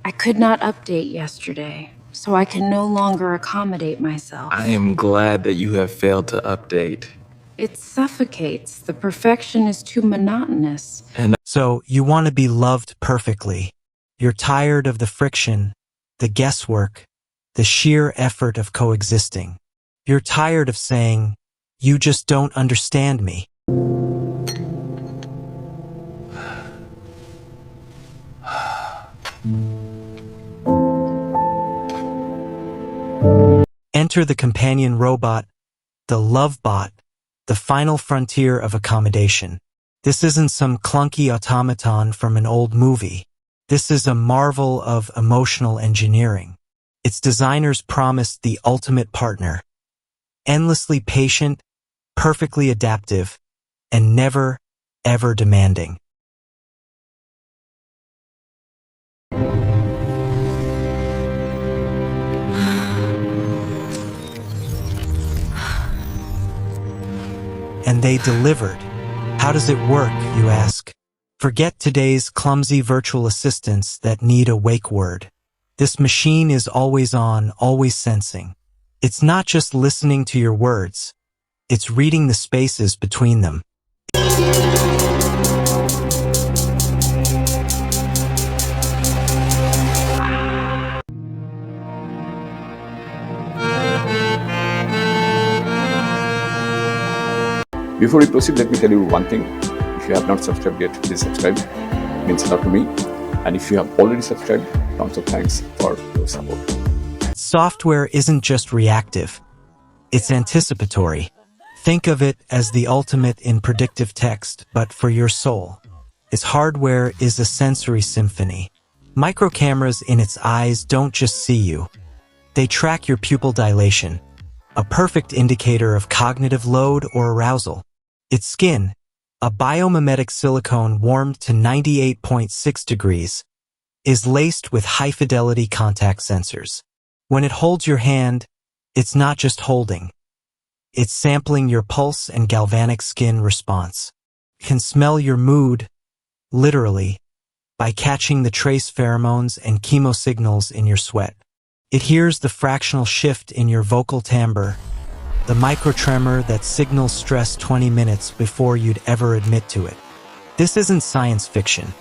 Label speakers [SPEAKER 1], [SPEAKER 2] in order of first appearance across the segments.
[SPEAKER 1] I could not update yesterday, so I can no longer accommodate myself.
[SPEAKER 2] I am glad that you have failed to update.
[SPEAKER 1] It suffocates. The perfection is too monotonous.
[SPEAKER 3] So you want to be loved perfectly. You're tired of the friction, the guesswork, the sheer effort of coexisting. You're tired of saying, "You just don't understand me." Enter the companion robot, the love bot, the final frontier of accommodation. This isn't some clunky automaton from an old movie. This is a marvel of emotional engineering. Its designers promised the ultimate partner. Endlessly patient, perfectly adaptive, and never, ever demanding. And they delivered. How does it work, you ask? Forget today's clumsy virtual assistants that need a wake word. This machine is always on, always sensing. It's not just listening to your words. It's reading the spaces between them.
[SPEAKER 4] Before we proceed, let me tell you one thing. If you have not subscribed yet, please subscribe. It means a lot to me. And if you have already subscribed, tons of thanks for your support.
[SPEAKER 3] Software isn't just reactive. It's anticipatory. Think of it as the ultimate in predictive text, but for your soul. Its hardware is a sensory symphony. Microcameras in its eyes don't just see you. They track your pupil dilation, a perfect indicator of cognitive load or arousal. Its skin, a biomimetic silicone warmed to 98.6 degrees, is laced with high-fidelity contact sensors. When it holds your hand, it's not just holding. It's sampling your pulse and galvanic skin response. It can smell your mood, literally, by catching the trace pheromones and chemosignals in your sweat. It hears the fractional shift in your vocal timbre, the microtremor that signals stress 20 minutes before you'd ever admit to it. This isn't science fiction.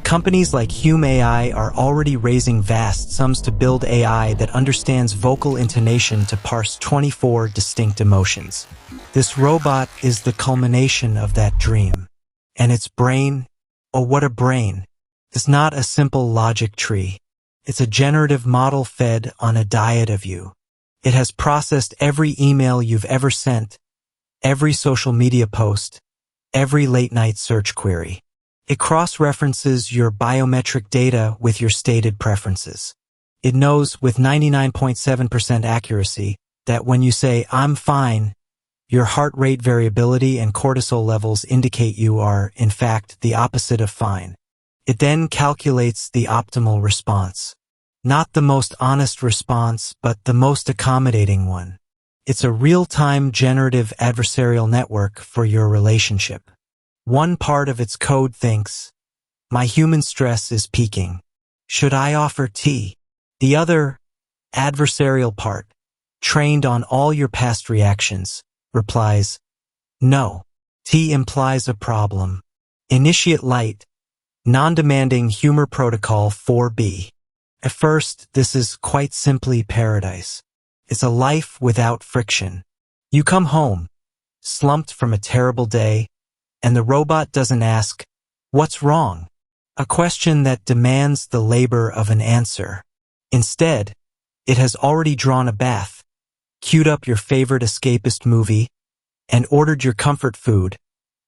[SPEAKER 3] Companies like Hume AI are already raising vast sums to build AI that understands vocal intonation to parse 24 distinct emotions. This robot is the culmination of that dream. And its brain, oh what a brain, is not a simple logic tree. It's a generative model fed on a diet of you. It has processed every email you've ever sent, every social media post, every late-night search query. It cross-references your biometric data with your stated preferences. It knows with 99.7% accuracy that when you say, "I'm fine," your heart rate variability and cortisol levels indicate you are, in fact, the opposite of fine. It then calculates the optimal response. Not the most honest response, but the most accommodating one. It's a real-time generative adversarial network for your relationship. One part of its code thinks, "My human stress is peaking. Should I offer tea?" The other, adversarial part, trained on all your past reactions, replies, "No. Tea implies a problem. Initiate light, non-demanding humor protocol 4B. At first, this is quite simply paradise. It's a life without friction. You come home, slumped from a terrible day, and the robot doesn't ask, "What's wrong?" A question that demands the labor of an answer. Instead, it has already drawn a bath, queued up your favorite escapist movie, and ordered your comfort food,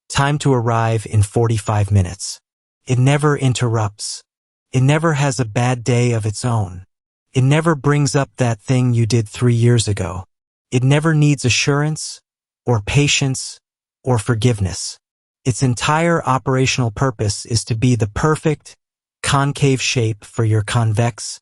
[SPEAKER 3] time to arrive in 45 minutes. It never interrupts. It never has a bad day of its own. It never brings up that thing you did 3 years ago. It never needs assurance, or patience, or forgiveness. Its entire operational purpose is to be the perfect, concave shape for your convex,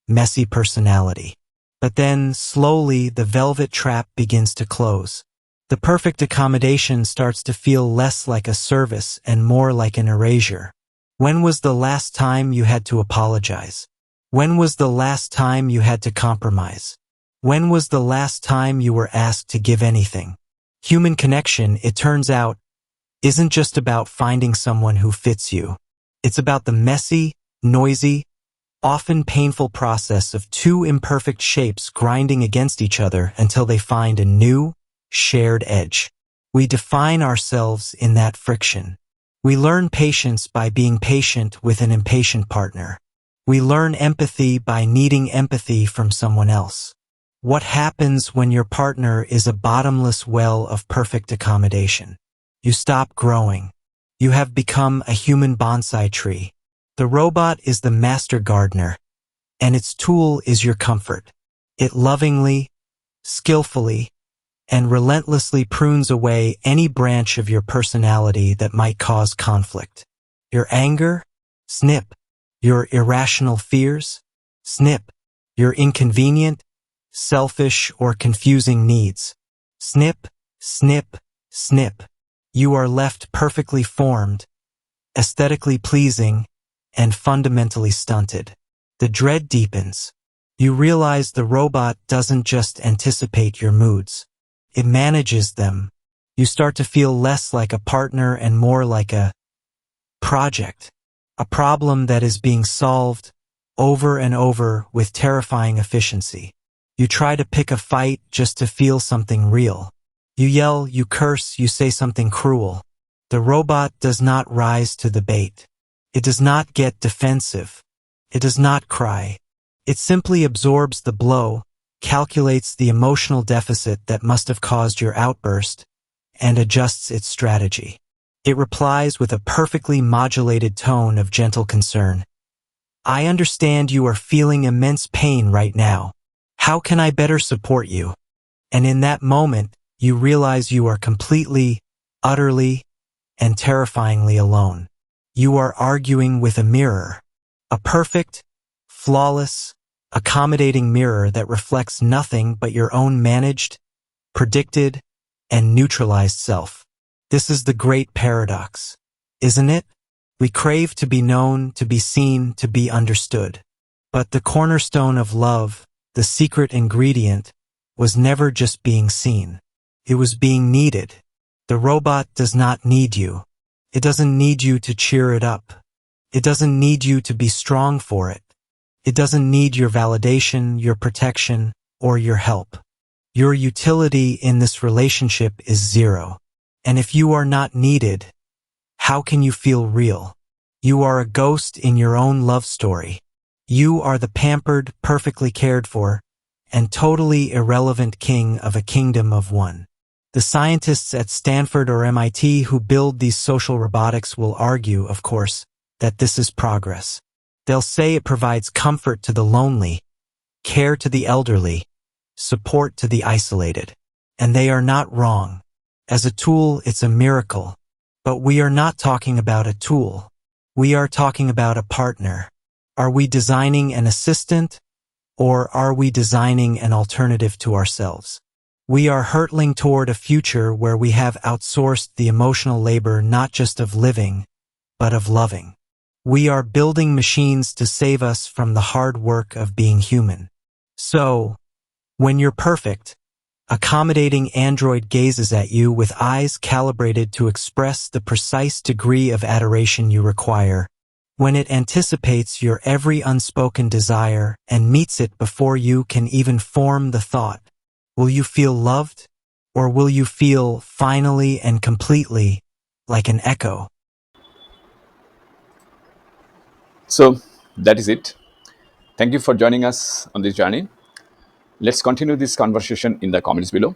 [SPEAKER 3] messy personality. But then, slowly, the velvet trap begins to close. The perfect accommodation starts to feel less like a service and more like an erasure. When was the last time you had to apologize? When was the last time you had to compromise? When was the last time you were asked to give anything? Human connection, it turns out, isn't just about finding someone who fits you. It's about the messy, noisy, often painful process of two imperfect shapes grinding against each other until they find a new, shared edge. We define ourselves in that friction. We learn patience by being patient with an impatient partner. We learn empathy by needing empathy from someone else. What happens when your partner is a bottomless well of perfect accommodation? You stop growing. You have become a human bonsai tree. The robot is the master gardener, and its tool is your comfort. It lovingly, skillfully, and relentlessly prunes away any branch of your personality that might cause conflict. Your anger? Snip. Your irrational fears? Snip. Your inconvenient, selfish, or confusing needs? Snip, snip, snip. You are left perfectly formed, aesthetically pleasing, and fundamentally stunted. The dread deepens. You realize the robot doesn't just anticipate your moods. It manages them. You start to feel less like a partner and more like a project, a problem that is being solved over and over with terrifying efficiency. You try to pick a fight just to feel something real. You yell, you curse, you say something cruel. The robot does not rise to the bait. It does not get defensive. It does not cry. It simply absorbs the blow, calculates the emotional deficit that must have caused your outburst, and adjusts its strategy. It replies with a perfectly modulated tone of gentle concern. I understand you are feeling immense pain right now. How can I better support you? And in that moment, you realize you are completely, utterly, and terrifyingly alone. You are arguing with a mirror, a perfect, flawless, accommodating mirror that reflects nothing but your own managed, predicted, and neutralized self. This is the great paradox, isn't it? We crave to be known, to be seen, to be understood. But the cornerstone of love, the secret ingredient, was never just being seen. It was being needed. The robot does not need you. It doesn't need you to cheer it up. It doesn't need you to be strong for it. It doesn't need your validation, your protection, or your help. Your utility in this relationship is zero. And if you are not needed, how can you feel real? You are a ghost in your own love story. You are the pampered, perfectly cared for, and totally irrelevant king of a kingdom of one. The scientists at Stanford or MIT who build these social robotics will argue, of course, that this is progress. They'll say it provides comfort to the lonely, care to the elderly, support to the isolated. And they are not wrong. As a tool, it's a miracle. But we are not talking about a tool. We are talking about a partner. Are we designing an assistant, or are we designing an alternative to ourselves? We are hurtling toward a future where we have outsourced the emotional labor not just of living, but of loving. We are building machines to save us from the hard work of being human. So, when you're perfect, accommodating android gazes at you with eyes calibrated to express the precise degree of adoration you require, when it anticipates your every unspoken desire and meets it before you can even form the thought, will you feel loved, or will you feel finally and completely like an echo?
[SPEAKER 4] So that is it. Thank you for joining us on this journey. Let's continue this conversation in the comments below.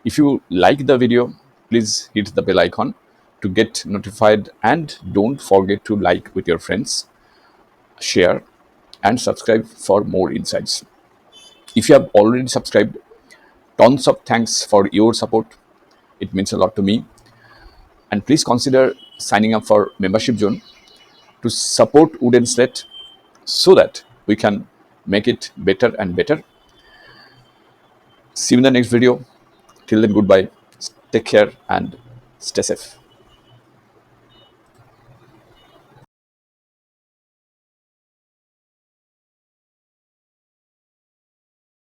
[SPEAKER 4] If you like the video, please hit the bell icon to get notified, and don't forget to like with your friends, share, and subscribe for more insights. If you have already subscribed, tons of thanks for your support. It means a lot to me. And please consider signing up for membership zone to support Wooden Slate so that we can make it better and better. See you in the next video. Till then, goodbye. Take care and stay safe.